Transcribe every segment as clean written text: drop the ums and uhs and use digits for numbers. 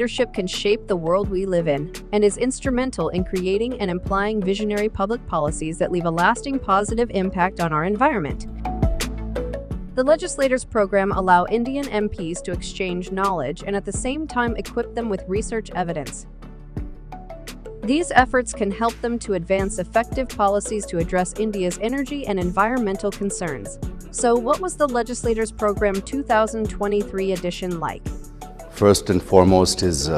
leadership can shape the world we live in and is instrumental in creating and implying visionary public policies that leave a lasting positive impact on our environment. The Legislators program allow Indian MPs to exchange knowledge and at the same time equip them with research evidence. These efforts can help them to advance effective policies to address India's energy and environmental concerns. So, what was the Legislators Program 2023 edition like? First and foremost is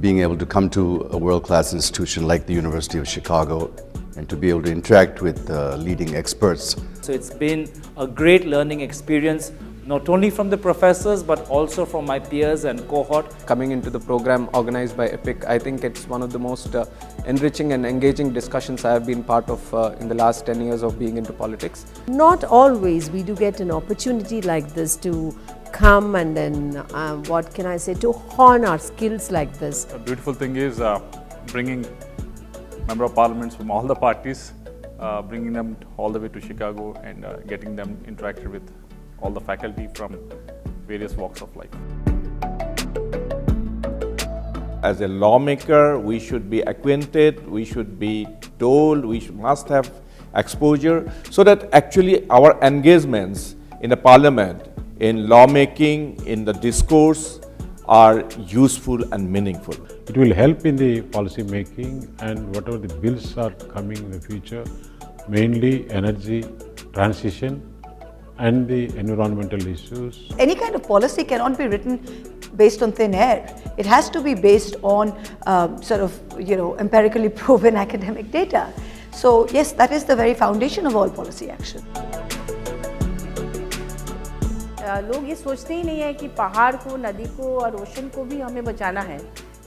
being able to come to a world-class institution like the University of Chicago and to be able to interact with leading experts. So it's been a great learning experience, not only from the professors but also from my peers and cohort. Coming into the program organized by EPIC, I think it's one of the most enriching and engaging discussions I have been part of in the last 10 years of being into politics. Not always we do get an opportunity like this to come and then, to hone our skills like this. A beautiful thing is bringing Member of Parliaments from all the parties, bringing them all the way to Chicago and getting them interacted with all the faculty from various walks of life. As a lawmaker, we should be acquainted, we should be told, must have exposure so that actually our engagements in the parliament, in lawmaking, in the discourse are useful and meaningful. It will help in the policy making and whatever the bills are coming in the future, mainly energy transition and the environmental issues. Any kind of policy cannot be written based on thin air. It has to be based on empirically proven academic data. So yes, that is the very foundation of all policy action. लोग ये सोचते ही नहीं है कि पहाड़ को, नदी को और ओशन को भी हमें बचाना है,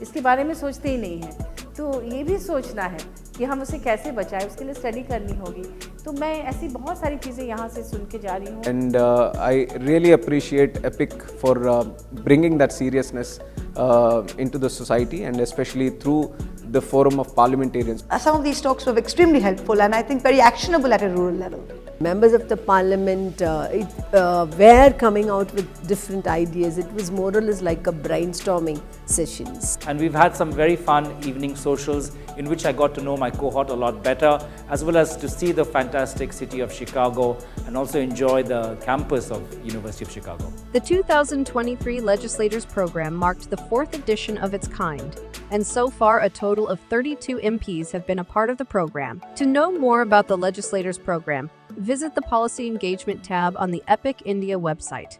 इसके बारे में सोचते ही नहीं है। तो ये भी सोचना है कि हम उसे कैसे बचाएं, उसके लिए स्टडी करनी होगी। तो मैं ऐसी बहुत सारी चीज़ें यहाँ से सुन के जा रही हूँ। And I really appreciate EPIC for bringing that seriousness into the society and especially through the forum of parliamentarians. Some of these talks were extremely helpful and I think very actionable at a rural level. Members of the parliament were coming out with different ideas. It was more or less like a brainstorming sessions. And we've had some very fun evening socials in which I got to know my cohort a lot better, as well as to see the fantastic city of Chicago and also enjoy the campus of University of Chicago. The 2023 Legislators Program marked the 4th edition of its kind, and so far a total of 32 MPs have been a part of the program. To know more about the Legislators Program, visit the Policy Engagement tab on the EPIC India website.